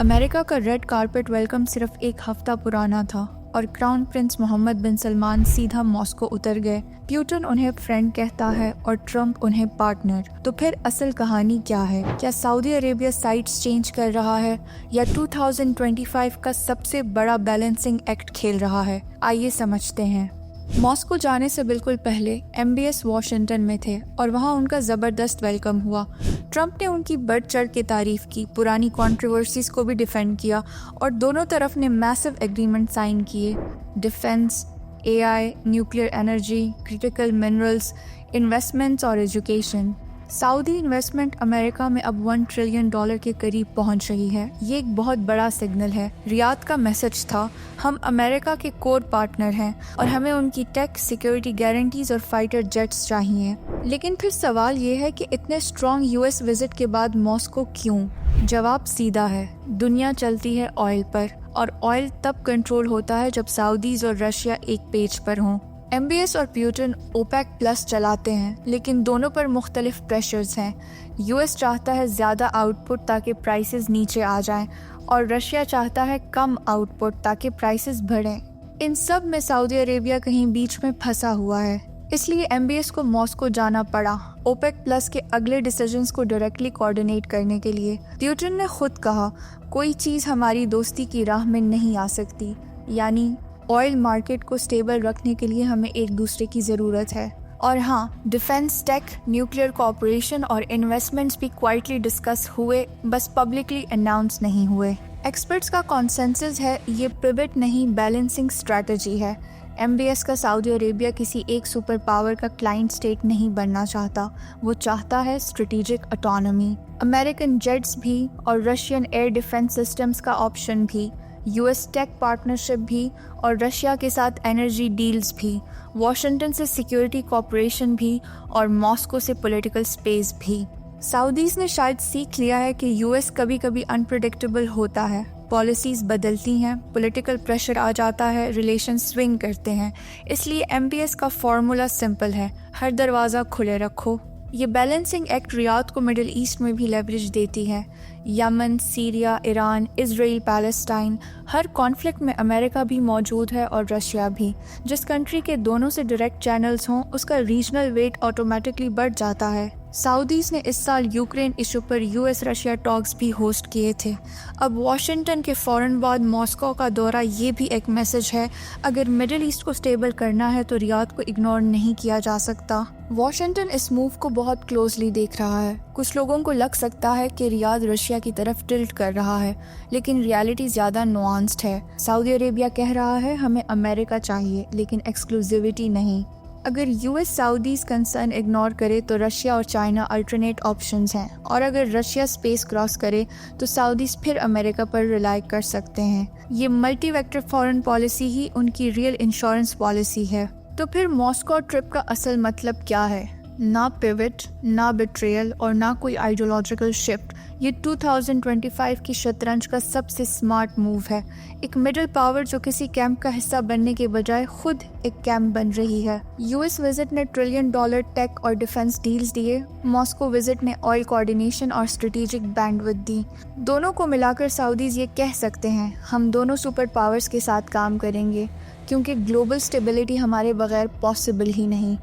America का red carpet welcome सिर्फ एक हफ्ता पुराना था और क्राउन प्रिंस मोहम्मद बिन सलमान सीधा मॉस्को उतर गए। प्यूटन उन्हें फ्रेंड कहता है और ट्रंप उन्हें पार्टनर। तो फिर असल कहानी क्या है? क्या सऊदी अरेबिया साइड्स चेंज कर रहा है या 2025 का सबसे बड़ा बैलेंसिंग एक्ट खेल रहा है? आइए समझते हैं। मॉस्को जाने से बिल्कुल पहले MBS वॉशिंगटन में थे और वहाँ उनका ज़बरदस्त वेलकम हुआ। ट्रंप ने उनकी बढ़ चढ़ के तारीफ की, पुरानी कंट्रोवर्सीज को भी डिफेंड किया और दोनों तरफ ने मैसिव एग्रीमेंट साइन किए। Defence, AI, nuclear energy, critical minerals, investments और एजुकेशन। सऊदी इन्वेस्टमेंट अमेरिका में अब $1 ट्रिलियन के करीब पहुंच रही है। ये एक बहुत बड़ा सिग्नल है। रियाद का मैसेज था, हम अमेरिका के कोर पार्टनर हैं और हमें उनकी टेक, सिक्योरिटी गारंटीज और फाइटर जेट्स चाहिए। लेकिन फिर सवाल ये है कि इतने स्ट्रॉन्ग US विजिट के बाद मॉस्को क्यों? जवाब सीधा है, दुनिया चलती है ऑयल पर और ऑयल तब कंट्रोल होता है जब सऊदीज और रशिया एक पेज पर हों। MBS और प्यूटन OPEC+ चलाते हैं, लेकिन दोनों पर मुख्तलिफ प्रेशर्स हैं। US चाहता है ज़्यादा आउटपुट ताकि प्राइसेस नीचे आ जाएं और रशिया चाहता है कम आउटपुट ताकि प्राइसेस बढ़ें। इन सब में सऊदी अरेबिया कहीं बीच में फंसा हुआ है, इसलिए MBS को मॉस्को जाना पड़ा OPEC+ के अगले डिसीजंस को डायरेक्टली कोऑर्डिनेट करने के लिए। प्यूटन ने खुद कहा, कोई चीज़ हमारी दोस्ती की राह में नहीं आ सकती, यानी ऑयल मार्केट को स्टेबल रखने के लिए हमें एक दूसरे की ज़रूरत है। और हाँ, डिफेंस, टेक, न्यूक्लियर कोऑपरेशन और इन्वेस्टमेंट्स भी क्वाइटली डिस्कस हुए, बस पब्लिकली अनाउंस नहीं हुए। एक्सपर्ट्स का कॉन्सेंसस है ये पिवट नहीं, बैलेंसिंग स्ट्रैटेजी है। MBS का सऊदी अरेबिया किसी एक सुपर पावर का क्लाइंट स्टेट नहीं बनना चाहता, वो चाहता है स्ट्रेटेजिक ऑटोनॉमी। अमेरिकन जेट्स भी और रशियन एयर डिफेंस सिस्टम्स का ऑप्शन भी, US टेक पार्टनरशिप भी और रशिया के साथ एनर्जी डील्स भी, वॉशिंगटन से सिक्योरिटी कोऑपरेशन भी और मॉस्को से पॉलिटिकल स्पेस भी। सऊदीज ने शायद सीख लिया है कि US कभी कभी अनप्रेडिक्टेबल होता है, पॉलिसीज बदलती हैं, पॉलिटिकल प्रेशर आ जाता है, रिलेशन स्विंग करते हैं। इसलिए MBS का फॉर्मूला सिंपल है, हर दरवाज़ा खुले रखो। ये बैलेंसिंग एक्ट रियाद को मिडिल ईस्ट में भी लेवरेज देती है। Yemen, Syria, Iran, Israel, Palestine, हर कॉन्फ्लिक्ट में अमेरिका भी मौजूद है और रशिया भी। जिस कंट्री के दोनों से डायरेक्ट चैनल्स हों, उसका रीजनल वेट ऑटोमेटिकली बढ़ जाता है। सऊदीज ने इस साल यूक्रेन इशू पर US रशिया टॉक्स भी होस्ट किए थे। अब वॉशिंगटन के फ़ौरन बाद मॉस्को का दौरा ये भी एक मैसेज है, अगर मिडिल ईस्ट को स्टेबल करना है तो रियाद को इग्नोर नहीं किया जा सकता। वॉशिंगटन इस मूव को बहुत क्लोजली देख रहा है। कुछ लोगों को लग सकता है कि रियाद रशिया की तरफ टिल्ट कर रहा है, लेकिन रियलिटी ज़्यादा नुआंस्ड है। सऊदी अरेबिया कह रहा है हमें अमेरिका चाहिए, लेकिन एक्सक्लूसिविटी नहीं। अगर US सऊदीज कंसर्न इग्नोर करे तो रशिया और चाइना अल्टरनेट ऑप्शंस हैं, और अगर रशिया स्पेस क्रॉस करे तो सऊदीज फिर अमेरिका पर रिलाई कर सकते हैं। ये मल्टी वेक्टर फॉरेन पॉलिसी ही उनकी रियल इंश्योरेंस पॉलिसी है। तो फिर मॉस्को ट्रिप का असल मतलब क्या है? ना पिवट, ना बिट्रेयल और ना कोई आइडियोलॉजिकल शिफ्ट। ये 2025 की शतरंज का सबसे स्मार्ट मूव है। एक मिडिल पावर जो किसी कैंप का हिस्सा बनने के बजाय खुद एक कैंप बन रही है। US विजिट ने $1 ट्रिलियन टेक और डिफेंस डील्स दिए, मॉस्को विजिट ने ऑयल कोऑर्डिनेशन और स्ट्रेटेजिक बैंडविड्थ दी। दोनों को मिलाकर सऊदीज ये कह सकते हैं, हम दोनों सुपर पावर्स के साथ काम करेंगे, क्योंकि ग्लोबल स्टेबिलिटी हमारे बगैर पॉसिबल ही नहीं।